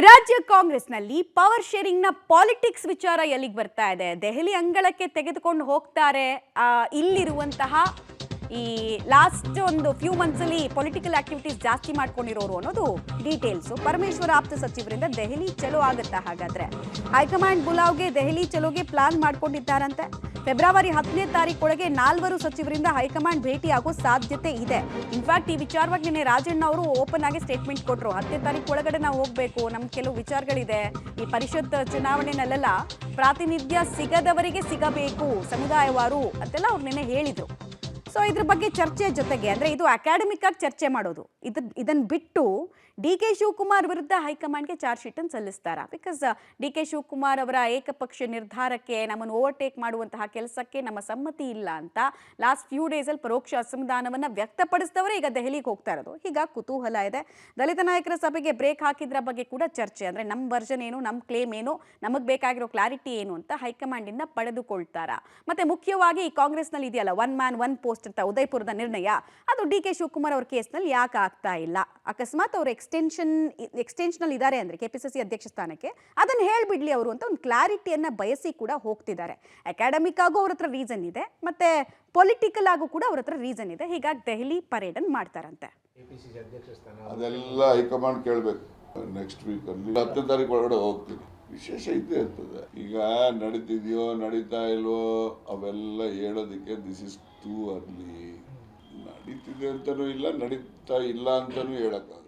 ರಾಜ್ಯ ಕಾಂಗ್ರೆಸ್ನಲ್ಲಿ power sharing ನ ಪಾಲಿಟಿಕ್ಸ್ ವಿಚಾರ ಎಲ್ಲಿಗೆ ಬರ್ತಾ ಇದೆ? ದೆಹಲಿ ಅಂಗಳಕ್ಕೆ ತೆಗೆದುಕೊಂಡು ಹೋಗ್ತಾರೆ ಇಲ್ಲಿರುವಂತಹ ಈ ಲಾಸ್ಟ್ ಒಂದು ಫ್ಯೂ ಮಂತ್ಸ್ ಅಲ್ಲಿ ಪೊಲಿಟಿಕಲ್ ಆಕ್ಟಿವಿಟೀಸ್ ಜಾಸ್ತಿ ಮಾಡ್ಕೊಂಡಿರೋರು ಅನ್ನೋದು ಡೀಟೇಲ್ಸ್. ಪರಮೇಶ್ವರ ಆಪ್ತ ಸಚಿವರಿಂದ ದೆಹಲಿ ಚಲೋ ಆಗುತ್ತಾ? ಹಾಗಾದ್ರೆ ಹೈಕಮಾಂಡ್ ಬುಲಾವ್ಗೆ ದೆಹಲಿ ಚಲೋಗೆ ಪ್ಲಾನ್ ಮಾಡ್ಕೊಂಡಿದ್ದಾರಂತೆ. ಫೆಬ್ರವರಿ 10ನೇ ತಾರೀಕೊಳಗೆ 4 ಸಚಿವರಿಂದ ಹೈಕಮಾಂಡ್ ಭೇಟಿ ಆಗೋ ಸಾಧ್ಯತೆ ಇದೆ. ಇನ್ಫ್ಯಾಕ್ಟ್ ಈ ವಿಚಾರವಾಗಿ ನಿನ್ನೆ ರಾಜಣ್ಣ ಅವರು ಓಪನ್ ಆಗಿ ಸ್ಟೇಟ್ಮೆಂಟ್ ಕೊಟ್ಟರು. 10ನೇ ತಾರೀಕು ಒಳಗಡೆ ನಾವು ಹೋಗ್ಬೇಕು, ನಮ್ಗೆ ಕೆಲವು ವಿಚಾರಗಳಿದೆ, ಈ ಪರಿಷತ್ ಚುನಾವಣೆನಲ್ಲೆಲ್ಲ ಪ್ರಾತಿನಿಧ್ಯ ಸಿಗದವರಿಗೆ ಸಿಗಬೇಕು ಸಮುದಾಯವಾರು ಅಂತೆಲ್ಲ ಅವ್ರು ನಿನ್ನೆ ಹೇಳಿದ್ರು. ಸೊ ಇದ್ರ ಬಗ್ಗೆ ಚರ್ಚೆ ಜೊತೆಗೆ ಅಂದ್ರೆ ಇದು ಅಕಾಡೆಮಿಕ್ ಆಗಿ ಚರ್ಚೆ ಮಾಡೋದು. ಇದನ್ನ ಬಿಟ್ಟು ಡಿ.ಕೆ. ಶಿವಕುಮಾರ್ ವಿರುದ್ಧ ಹೈಕಮಾಂಡ್ಗೆ ಚಾರ್ಜ್ ಶೀಟ್ ಅನ್ನು ಸಲ್ಲಿಸ್ತಾರ. ಬಿಕಾಸ್ ಡಿ.ಕೆ. ಶಿವಕುಮಾರ್ ಅವರ ಏಕಪಕ್ಷ ನಿರ್ಧಾರಕ್ಕೆ, ನಮ್ಮನ್ನು ಓವರ್ಟೇಕ್ ಮಾಡುವಂತಹ ಕೆಲಸಕ್ಕೆ ನಮ್ಮ ಸಮ್ಮತಿ ಇಲ್ಲ ಅಂತ ಲಾಸ್ಟ್ ಫ್ಯೂ ಡೇಸ್ ಅಲ್ಲಿ ಪರೋಕ್ಷ ಅಸಮಾಧಾನವನ್ನ ವ್ಯಕ್ತಪಡಿಸಿದವರೇ ಈಗ ದೆಹಲಿಗೆ ಹೋಗ್ತಾ ಇರೋದು. ಹೀಗಾಗಿ ಕುತೂಹಲ ಇದೆ. ದಲಿತ ನಾಯಕರ ಸಭೆಗೆ ಬ್ರೇಕ್ ಹಾಕಿದ್ರ ಬಗ್ಗೆ ಕೂಡ ಚರ್ಚೆ. ಅಂದ್ರೆ ನಮ್ಮ ವರ್ಜನ್ ಏನು, ನಮ್ಮ ಕ್ಲೇಮ್ ಏನು, ನಮಗೆ ಬೇಕಾಗಿರೋ ಕ್ಲಾರಿಟಿ ಏನು ಅಂತ ಹೈಕಮಾಂಡ್ ಇಂದ ಪಡೆದುಕೊಳ್ತಾರ. ಮತ್ತೆ ಮುಖ್ಯವಾಗಿ ಈ ಕಾಂಗ್ರೆಸ್ ನಲ್ಲಿ ಇದೆಯಲ್ಲ ಒನ್ ಮ್ಯಾನ್ ಒನ್ ಪೋಸ್ಟ್ ಅಂತ ಉದಯಪುರದ ನಿರ್ಣಯ, ಅದು ಡಿ.ಕೆ. ಶಿವಕುಮಾರ್ ಅವ್ರ ಕೇಸ್ನಲ್ಲಿ ಯಾಕೆ ಆಗ್ತಾ ಇಲ್ಲ? ಅಕಸ್ಮಾತ್ ಅವರು ಎಕ್ಸ್ಟೆನ್ಷನ್ ಇದ್ದಾರೆ ಅಂದ್ರೆ ಕೆಪಿಸಿಸಿ ಅಧ್ಯಕ್ಷ ಸ್ಥಾನಕ್ಕೆ ಅದನ್ನ ಹೇಳ್ಬಿಡ್ಲಿ ಅವರು ಅಂತ ಒಂದು ಕ್ಲಾರಿಟಿಯನ್ನ ಬಯಸಿ ಕೂಡ ಹೋಗ್ತಿದ್ದಾರೆ. ಅಕಾಡೆಮಿಕ್ ಆಗು ಅವ್ರ ಹತ್ರ ರೀಸನ್ ಇದೆ, ಮತ್ತೆ ಪೊಲಿಟಿಕಲ್ ಆಗು ಕೂಡ ಅವ್ರ ಹತ್ರ ರೀಸನ್ ಇದೆ. ಹೀಗಾಗಿ ದೆಹಲಿ ಪರೇಡ್ ಅನ್ನು ಮಾಡ್ತಾರಂತೆ. ಅದೆಲ್ಲ ಹೈಕಮಾಂಡ್ ಕೇಳಬೇಕು. ನೆಕ್ಸ್ಟ್ ವೀಕ್ ಅಲ್ಲಿ 10ನೇ ತಾರೀಕು ಒಳಗಡೆ ಹೋಗ್ತೀನಿ. ವಿಶೇಷ ಇದ್ದೇ ಇರ್ತದೆ. ಈಗ ನಡೀತಿದೆಯೋ ನಡೀತಾ ಇಲ್ವೋ ಅವೆಲ್ಲ ಹೇಳೋದಕ್ಕೆ ದಿಸ್ ಇಸ್ ಟೂ ಅರ್ಲಿ. ನಡೀತಿದೆ ಅಂತನೂ ಇಲ್ಲ, ನಡೀತಾ ಇಲ್ಲ ಅಂತನೂ ಹೇಳಕ್ಕಾಗಲ್ಲ.